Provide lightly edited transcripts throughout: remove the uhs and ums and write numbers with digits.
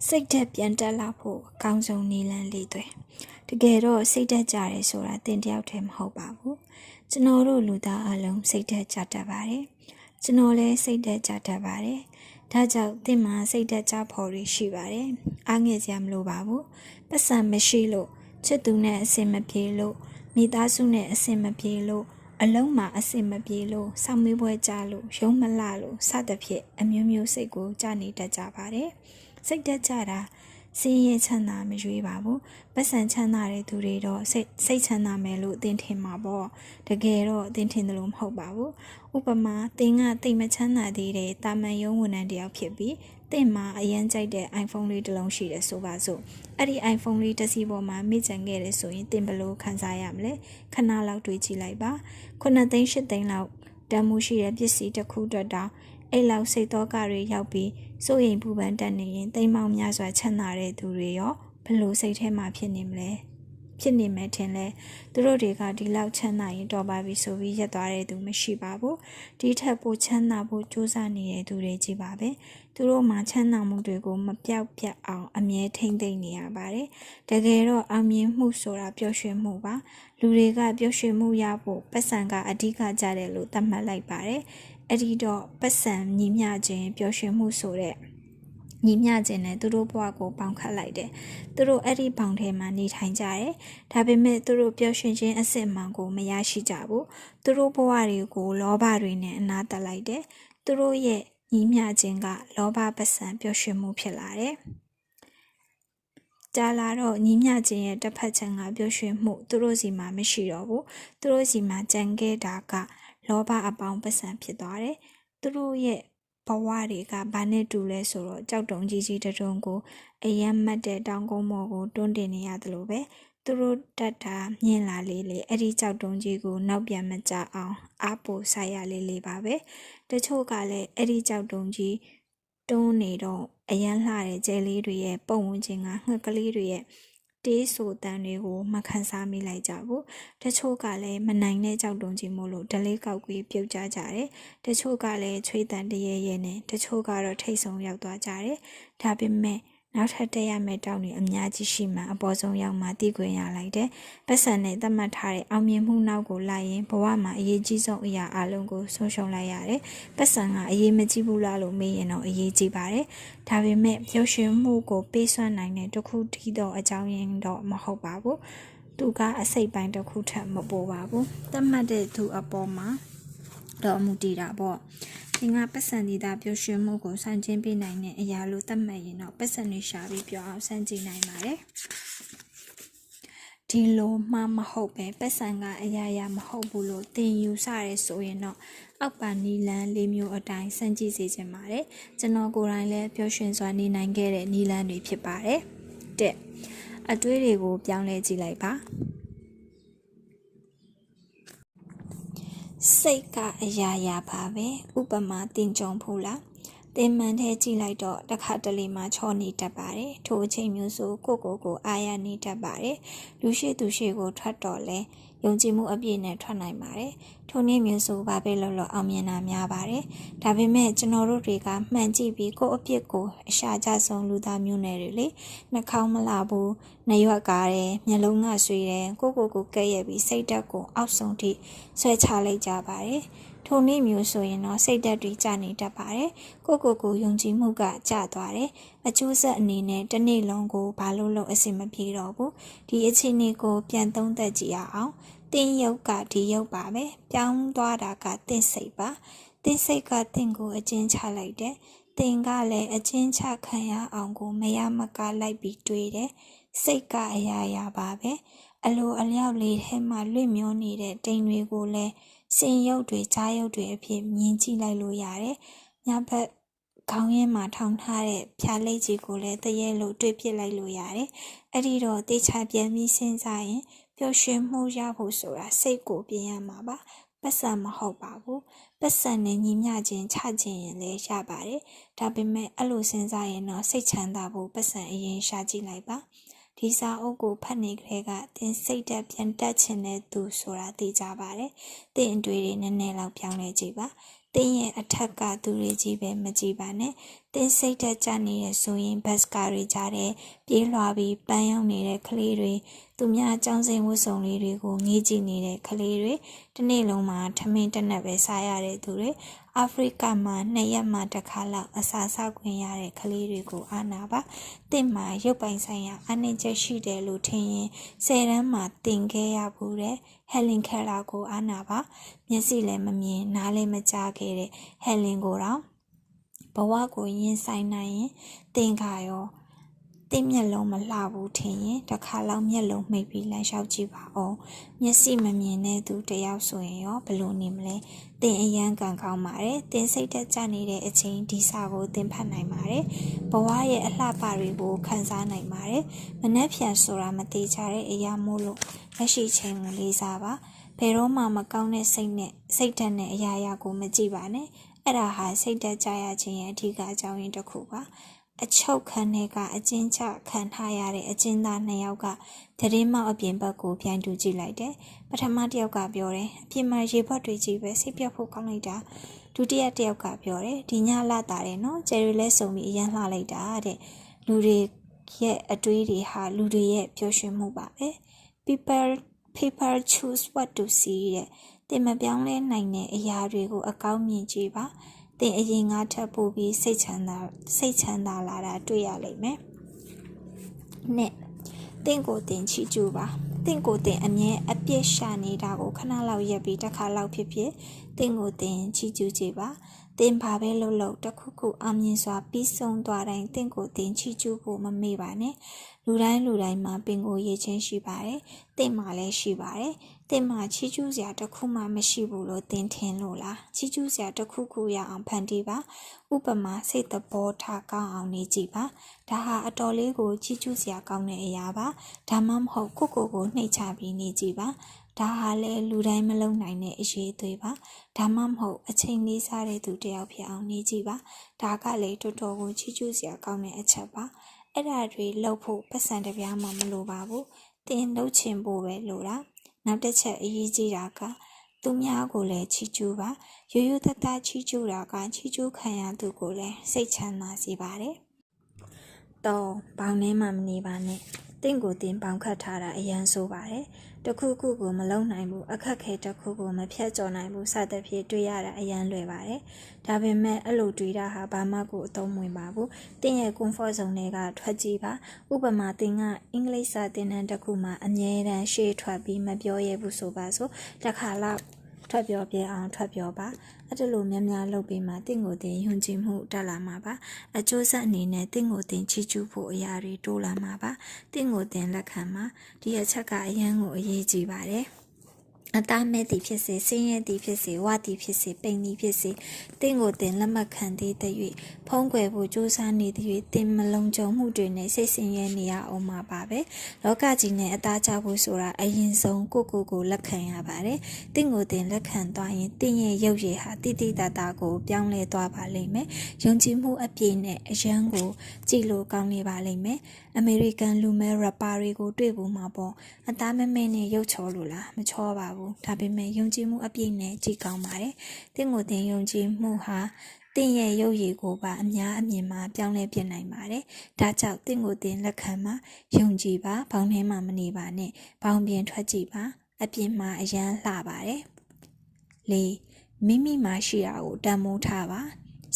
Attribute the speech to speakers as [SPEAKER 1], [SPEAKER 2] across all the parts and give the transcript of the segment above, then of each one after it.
[SPEAKER 1] စိတ်သက်ပြန်တက်လာဖို့အကောင်းဆုံးနည်းလမ်းလေးတွေတကယ်တော့စိတ်သက်ကြတယ်ဆိုတာသင်တယောက်တည်းမဟုတ်ပါဘူးကျွန်တော်တို့လူသားအလုံးစိတ်သက်ကြတတ်ပါတယ်ကျွန်တော်လည်းစိတ်သက်ကြတတ်ပါတယ်ဒါကြောင့်သင်မှာစိတ်သက်ကြဖို့ရရှိပါတယ်အားငယ်စရာမလိုပါဘူးပတ်စံမရှိလို့ချစ်သူနဲ့အဆင်မပြေလို့မိသားစုနဲ့အဆင်မပြေလို့အလုံးမှာအဆင်မပြေလို့စောင့်မေးပွဲကြလို့ရုံးမလှလို့စသဖြင့်အမျိုးမျိုးစိတ်ကိုကြနေတတ်ကြပါတယ်စိတ်တက်ကြတာစင်းရဲချမ်းသာမရွေးပါဘူးပတ်စံချမ်းသာတဲ့သူတွေတော့စိတ်ချမ်းသာမယ်လို့သင်ထင်မှာပေါ့တကယ်တော့သင်ထင်တယ်လို့မဟုတ်ပါဘူးဥပမာသင်ကတိတ်မချမ်းသာသေးတဲ့တာမန်ရုံးဝန်ထမ်းတစ်ယောက်ဖြစ်ပြီးသင်မှာအရင်ကြိုက်တဲ့ iPhone လေးတစ်လုံးရှိတယ်ဆိုပါစို့အဲ့ဒီ iPhone လေးတစ်စီးပေါ်မှာမိကျန်ခဲ့တယ်ဆိုရင်သင်ဘယ်လိုခံစားရမလဲခဏလောက်တွေးကြည့်လိုက်ပါ9သိန်း10သိန်းလောက်တန်မှုရှိတဲ့ပစ္စည်းတစ်ခုအတွက်တောင်အဲ့လောက်စိတ်သောကတွေရောက်ပြီးစိုးရိမ်ပူပန်တက်နေရင်တိမ်မောင်များစွာချမ်းသာတဲ့သူတွေရောဘလို့စိတ်ထဲမှာဖြစ်နေမလဲဖြစ်နေမယ်ထင်လဲသူတို့တွေကဒီလောက်ချမ်းသာရင်တော်ပါပြီဆိုပြီးရက်သွားတဲ့သူမရှိပါဘူးဒီထက်ပိုချမ်းသာဖို့ကြိုးစားနေတဲ့သူတွေကြီးပါပဲသူတို့မှာချမ်းသာမှုတွေကိုမပြောက်ပြတ်အောင်အမြဲထိမ့်သိမ့်နေရပါတယ်တကယ်တော့အောင်မြင်မှုဆိုတာပျော်ရွှင်မှုပါလူတွေကပျော်ရွှင်မှုရဖို့ပတ်စံကအဓိကကြတယ်လို့သတ်မှတ်လိုက်ပါတယ်အဲ့ဒီတော့ပတ်စံညီမျှခြင်းပျော်ရွှင်မှုဆိုတဲ့ညီမျှခြင်းနဲ့သူတို့ဘဝကိုပေါင်ခတ်လိုက်တယ်သူတို့အဲ့ဒီပေါင်ထဲမှာနေထိုင်ကြတယ်ဒါပေမဲ့သူတို့ပျော်ရွှင်ခြင်းအစစ်အမှန်ကိုမရရှိကြဘူးသူတို့ဘဝတွေကိုလောဘတွေနဲ့အနားတက်လိုက်တယ်သူတို့ရဲ့ညီမျှခြင်းကလောဘပတ်စံပျော်ရွှင်မှုဖြစ်လာတယ်ကြာလာတော့ညီမျှခြင်းရဲ့တစ်ဖက်ခြမ်းကပျော်ရွှင်မှုသူတို့စီမှာမရှိတော့ဘူးသူတို့စီမှာကြံခဲ့တာကလောဘအပေါင်းပတ်စံဖြစ်သွားတယ်သူတို့ရဲ့ဘဝတွေကဘာနဲ့တူလဲဆိုတော့ကြောက်တုံကြီးကြီးတုံကိုအယမ်းမတ်တဲ့တောင်ကုန်းမော်ကိုတွန်းတင်နေရတယ်လို့ပဲသူတို့တက်တာမြင်လာလေးလေးအဲ့ဒီကြောက်တုံကြီးကိုနောက်ပြန်မကြအောင်အားပို့ဆိုင်ရလေးလေးပါပဲတချို့ကလည်းအဲ့ဒီကြောက်တုံကြီးတွန်းနေတော့အယမ်းလှတဲ့ကျဲလေးတွေရဲ့ပုံဝင်ခြင်းကငှက်ကလေးတွေရဲ့တေးဆိုတန်တွေကိုမခန်းစားမိလိုက်ကြဘူးတချို့ကလည်းမနိုင်တဲ့ကြောက်တုံကြီးမို့လို့ဒလေးကောက်ပြီးပြုတ်ကြကြတယ်တချို့ကလည်းချွေးတန်တရေရဲနဲ့တချို့ကတော့ထိတ်ဆုံးရောက်သွားကြတယ်ဒါပေမဲ့နောက်ထပ်တက်ရမယ့်တောင်းတွေအများကြီးရှိမှအပေါ်ဆုံးရောက်မှတည်ခွင့်ရလိုက်တယ်ပတ်စံနဲ့သတ်မှတ်ထားတဲ့အောင်မြင်မှုနောက်ကိုလိုက်ရင်ဘဝမှာအရေးကြီးဆုံးအရာအလုံးကိုဆုံးရှုံးလိုက်ရတယ်ပတ်စံကအရေးမကြီးဘူးလားလို့မေးရင်တော့အရေးကြီးပါတယ်ဒါပေမဲ့ပျော်ရွှင်မှုကိုပေးစွမ်းနိုင်တဲ့တစ်ခုတည်းသောအကြောင်းရင်းတော့မဟုတ်ပါဘူးသူကအစိတ်ပိုင်းတစ်ခုထပ်မပိုပါဘူးသတ်မှတ်တဲ့သူအပေါ်မှာတော့အမှုတည်တာပေါ့သင်ကပတ်စံဒီတာပျော်ရွှင်မှုကိုစံချင်းပေးနိုင်တဲ့အရာလို့သတ်မှတ်ရင်တော့ပတ်စံနေရှာပြီးပြောအောင်စမ်းကြည့်နိုင်ပါတယ်ဒီလိုမှမဟုတ်ပဲပတ်စံကအရာရာမဟုတ်ဘူးလို့သင်ယူဆရဲဆိုရင်တော့အောက်ပါနီလန်း၄မျိုးအတိုင်းစမ်းကြည့်စေချင်ပါတယ်ကျွန်တော်ကိုယ်တိုင်လည်းပျော်ရွှင်စွာနေနိုင်ခဲ့တဲ့နီလန်းတွေဖြစ်ပါတယ်အတွေးတွေကိုပြောင်းလဲကြည့်လိုက်ပါစိတ်ကအရာရာပါပဲဥပမာတင်ကြုံဖို့လားတင်မှန်တဲ့ကြည့်လိုက်တော့တစ်ခါတလေမှချောနေတတ်ပါတယ်ထိုအချိန်မျိုးဆိုကိုအာရနေတတ်ပါတယ်လူရှိသူရှိကိုထွက်တော့လဲယုံကြည်မှုအပြည့်နဲ့ထွက်နိုင်ပါတယ်ထိုနည်းမျိုးဆိုဘာပဲလောလောအောင်မြင်တာများပါတယ်ဒါပေမဲ့ကျွန်တော်တို့တွေကမှန်ကြည့်ပြီးကိုယ့်အပြစ်ကိုအရှာကြဆုံးလူသားမျိုးနယ်တွေလေနှာခေါင်းမလှဘူးနှရွက်ကားတယ်မျက်လုံးကဆွေးတယ်ကိုကဲ့ရဲ့ပြီးစိတ်ဓာတ်ကိုအောက်ဆုံးထိဆွဲချလိုက်ကြပါတယ်ထိုနည်းမျိုးဆိုရင်တော့စိတ်ဓာတ်တွေကျနေတတ်ပါတယ်ကိုယုံကြည်မှုကကျသွားတယ်အကျိုးဆက်အနေနဲ့တစ်နေ့လုံးကိုဘာလို့အဆင်မပြေတော့ဘူးဒီအခြေအနေကိုပြန်သုံးသပ်ကြည့်ရအောင်တင်းရုပ်ကဒီရုပ်ပါပဲပြောင်းသွားတာကတင့်စိတ်ပါတင့်စိတ်ကတင့်ကိုအကျဉ်းချလိုက်တယ်တင်ကလည်းအကျဉ်းချခံရအောင်ကိုမရမကလိုက်ပြီးတွေးတယ်စိတ်ကအရာရာပါပဲအလိုအလျောက်လေးထဲမှာလွင့်မျောနေတဲ့တိမ်တွေကိုလည်းစင်ရုပ်တွေကြားရုပ်တွေအဖြစ်မြင်ကြည့်လိုက်လို့ရတယ်ညဘက်ခေါင်းရင်းမှာထောင်ထားတဲ့ဖြာလိပ်ကြီးကိုလည်းတရေလို့တွေးပစ်လိုက်လို့ရတယ်အဲ့ဒီတော့တေချာပြန်ပြီးစဉ်းစားရင်ပျော်ရွှင်မှုရဖို့ဆိုတာစိတ်ကိုပြင်ရမှာပါပတ်စံမဟုတ်ပါဘူးပတ်စံနဲ့ညီမျှခြင်းချခြင်းရင်လည်းရပါတယ်ဒါပေမဲ့အဲ့လိုစဉ်းစားရင်တော့စိတ်ချမ်းသာဖို့ပတ်စံအရင်ရှာကြည့်လိုက်ပါဒီစာအုပ်ကိုဖတ်နေကြတဲ့ကသင်စိတ်တက်ပြန်တက်ချင်တဲ့သူဆိုတာသိကြပါတယ်သင်အတွေ့တွေနည်းနည်းလောက်ပြောင်းလဲကြည့်ပါ တင်းရဲ့အထက်ကသူတွေကြီးပဲမကြည့်ပါနဲ့တင်းစိတ်တက်ကြနေတဲ့ဆိုရင်ဘတ်စကာတွေကြားတဲ့ပြေးလွှာပြီးပန်းရောက်နေတဲ့ကလေးတွေသူများအကြောင်းစိန်ဝတ်စုံလေးတွေကိုငေးကြည့်နေတဲ့ကလေးတွေတစ်နေ့လုံးမှာထမင်းတစ်နက်ပဲစားရတဲ့သူတွေအာဖရိကမှာ2ရက်မှတစ်ခါလောက်အစာစားခွင့်ရတဲ့ကလေးတွေကိုအာနာပါတင့်မှာရုပ်ပိုင်ဆိုင်ရာအနှိမ့်ချက်ရှိတယ်လို့ထင်ရင်10တန်းမှာတင်ခဲ့ရဘူးတဲ့ဟယ်လင်ခဲလာကိုအာနာပါမျက်စိလည်းမမြင်နားလည်းမကြားခဲ့တဲ့ဟယ်လင်ကိုတော့ဘဝကိုရင်ဆိုင်နိုင်ရင်တင်ခါရောတင်းမျက်လုံးမလှဘူးထင်ရင်တစ်ခါလောက်မျက်လုံးမှိတ်ပြီးလမ်းလျှောက်ကြည့်ပါဦးမျက်စိမမြင်တဲ့သူတယောက်ဆိုရင်ရောဘယ်လိုနေမလဲတင်းအရန်ကန်ကောင်းပါတယ်တင်းစိတ်တက်ကြနေတဲ့အချိန်ဒီစာကိုတင်းဖတ်နိုင်ပါတယ်ဘဝရဲ့အလှပတွေကိုခန်းစားနိုင်ပါတယ်မနှက်ဖြန်ဆိုတာမသေးချတဲ့အရာမို့လို့လက်ရှိချိန်ကိုလေးစားပါဘယ်တော့မှမကောင်းတဲ့စိတ်ဓာတ်နဲ့အရာရာကိုမကြည့်ပါနဲ့အဲ့ဒါဟာစိတ်တက်ကြရခြင်းရဲ့အဓိကအကြောင်းရင်းတစ်ခုပါအချုပ်ခံတဲ့ကအကျဉ်းချခံထားရတဲ့အကျဉ်းသား2ယောက်ကသတင်းမောက်အပြင်ဘက်ကိုပြန်တူကြည့်လိုက်တယ်ပထမတစ်ယောက်ကပြောတယ်အပြင်မှာရေဘက်တွေကြီးပဲစိတ်ပြတ်ဖို့ကောင်းလိုက်တာဒုတိယတစ်ယောက်ကပြောတယ်ဒီညလာတာတယ်နော်ကျယ်ရီလဲစုံပြီးအရန်လှလိုက်တာတဲ့လူတွေရဲ့အတွေးတွေဟာလူတွေရဲ့ပျော်ရွှင်မှုပါပဲ people choose what to see တဲ့တင်မပြောင်းလဲနိုင်တဲ့အရာတွေကိုအကောင်းမြင်ကြည့်ပါတင်အရင်ကထပ်ပို့ပြီးစိတ်ချမ်းသာလာတာတွေ့ရလိမ့်မယ်။နဲ့တင့်ကိုတင်ချီကျူပါတင့်ကိုတင်အမြဲအပြစ်ရှာနေတာကိုခဏလောက်ရက်ပြီးတစ်ခါလောက်ဖြစ်တင့်ကိုတင်ချီကျူကြပါတင်ဘာပဲလို့တခုခုအောင်မြင်စွာပြီးဆုံးသွားတိုင်းတင့်ကိုတင်ချီကျူဖို့မမေ့ပါနဲ့လူတိုင်းမှာပင်ကိုရေးချင်းရှိပါတယ်တင့်မှာလည်းရှိပါတယ်တင်မှာချီကျူးစရာတစ်ခုမှမရှိဘူးလို့တင်ထင်လို့လားချီကျူးစရာတစ်ခုခုရအောင်ဖန်တီးပါဥပမာစိတ်သဘောထားကောင်းအောင်နေကြည့်ပါဒါဟာအတော်လေးကိုချီကျူးစရာကောင်းတဲ့အရာပါဒါမှမဟုတ်ကိုနှိမ့်ချပြီးနေကြည့်ပါဒါဟာလည်းလူတိုင်းမလုံနိုင်တဲ့အရေးအသွေးပါဒါမှမဟုတ်အချိန်လေးစားတဲ့သူတယောက်ဖြစ်အောင်နေကြည့်ပါဒါကလည်းတော်တော်ကိုချီကျူးစရာကောင်းတဲ့အချက်ပါအဲ့ဒါတွေလုပ်ဖို့ပတ်စံတစ်ပြားမှမလိုပါဘူးတင်လုပ်ချင်ဖို့ပဲလိုတာနောက်တစ်ချက်အရေးကြီးတာကသူများကိုလည်းချီကျူးပါရိုးရိုးသားသားချီကျူးတာကချီကျူးခံရသူကိုလည်းစိတ်ချမ်းသာစေပါတယ်။တော့ဘောင်ထဲမှာမနေပါနဲ့တင့်ကိုတင်ပေါင်ခတ်ထားတာအရန်ဆိုပါတယ်။တခုခုကိုမလုံနိုင်ဘူးအခက်ခဲတစ်ခုကိုမဖြတ်ကျော်နိုင်ဘူးစသဖြင့်တွေးရတာအရန်လွယ်ပါတယ်။ဒါပေမဲ့အဲ့လိုတွေးတာဟာဘာမှကိုအသုံးဝင်ပါဘူး။တင့်ရဲ့ comfort zone တွေကထွက်ကြည့်ပါ။ဥပမာတင်ကအင်္ဂလိပ်စာသင်တန်းတစ်ခုမှာအမြဲတမ်းရှေ့ထွက်ပြီးမပြောရဘူးဆိုပါစို့တစ်ခါလောက်ထွက်ပြောပြအောင်ထွက်ပြောပါအဲ့ဒါလိုများလုပ်ပြီးမှတင့်ကိုတင်ယုံကြည်မှုတက်လာမှာပါအကျိုးဆက်အနေနဲ့တင့်ကိုတင်ချီကျူးဖို့အရာတွေတိုးလာမှာပါတင့်ကိုတင်လက်ခံမှာဒီအချက်ကအရန်ကိုအရေးကြီးပါတယ်အသားမဲ့သည်ဖြစ်စေဆင်းရဲသည်ဖြစ်စေဝသည်ဖြစ်စေပိန်သည်ဖြစ်စေတင့်ကိုတင်လက်မှတ်ခံသေးတဲ့၍ဖုံးကွယ်ဖို့ကြိုးစားနေတဲ့၍တင်မလုံးကြုံမှုတွေနဲ့စိတ်ဆင်းရဲနေရအောင်မှာပါပဲလောကကြီးနဲ့အသားချဖို့ဆိုတာအရင်ဆုံးကိုလက်ခံရပါတယ်တင့်ကိုတင်လက်ခံသွားရင်တင့်ရဲ့ရုပ်ရည်ဟာတိတိတတ်တာကိုပြောင်းလဲသွားပါလိမ့်မယ်ယုံကြည်မှုအပြည့်နဲ့အရန်ကိုကြည်လို့ကောင်းနေပါလိမ့်မယ်အမေရိကန်လူမဲရပါတွေကိုတွေ့ဖို့မှာပေါ့အသားမဲမဲနဲ့ရုပ်ချောလို့လားမချောပါဘူးဒါပေမဲ့ယုံကြည်မှုအပြည့်နဲ့ကြည်ကောင်းပါတယ်တင့်ကိုတင်ယုံကြည်မှုဟာတင့်ရဲ့ရုပ်ရည်ကိုပါအများအမြင်မှာပြောင်းလဲပြနိုင်ပါတယ်ဒါကြောင့်တင့်ကိုတင်လက်ခံမှာယုံကြည်ပါဘောင်းထဲမှာမနေပါနဲ့ဘောင်းပြင်ထွက်ကြည့်ပါအပြင်မှာအရန်လှပါတယ်၄မိမိမှာရှိတာကိုတန်ဖိုးထားပါ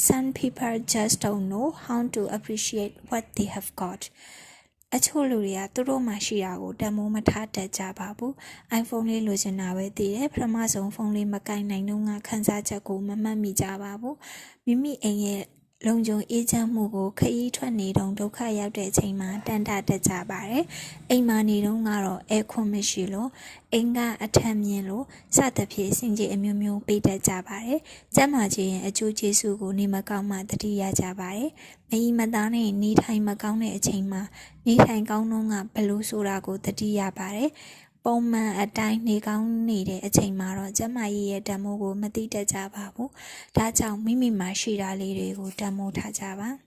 [SPEAKER 1] Some people just don't know how to appreciate what they have got အချို့လူတွေကသူတို့မှရှိတာကိုတန်ဖိုးမထားတတ်ကြပါဘူး iPhone လေးလိုချင်တာပဲသိတယ်ပထမဆုံးဖုန်းလေးမကင်နိုင်တော့ငါခန်းစားချက်ကိုမမှတ်မိကြပါဘူးမိမိအိမ်ရဲ့လုံခြုံအေးချမ်းမှုကိုခရီးထွက်နေတုန်းဒုက္ခရောက်တဲ့အချိန်မှာတန်တတ်ကြပါတယ်အိမ်မှာနေတုန်းကတော့အဲခွန်မရှိလို့အိမ်ကအထက်မြင်လို့စသဖြင့်စင်ကြီးအမျိုးမျိုးပေးတတ်ကြပါတယ်ကျမ်းမာခြင်းရဲ့အကျိုးကျေးဇူးကိုနေမကောင်းမှသတိရကြပါတယ်မအီမသားနဲ့နေထိုင်မကောင်းတဲ့အချိန်မှာနေထိုင်ကောင်းတော့ကဘယ်လိုဆိုတာကိုသတိရပါတယ်ပုံမှန်အတိုင်းနေကောင်းနေတဲ့အချိန်မှာတော့ကျမကြီးရဲ့တန်မိုးကိုမသိတတ်ကြပါဘူး။ဒါကြောင့်မိမိမှာရှိတာလေးတွေကိုတန်မိုးထားကြပါ။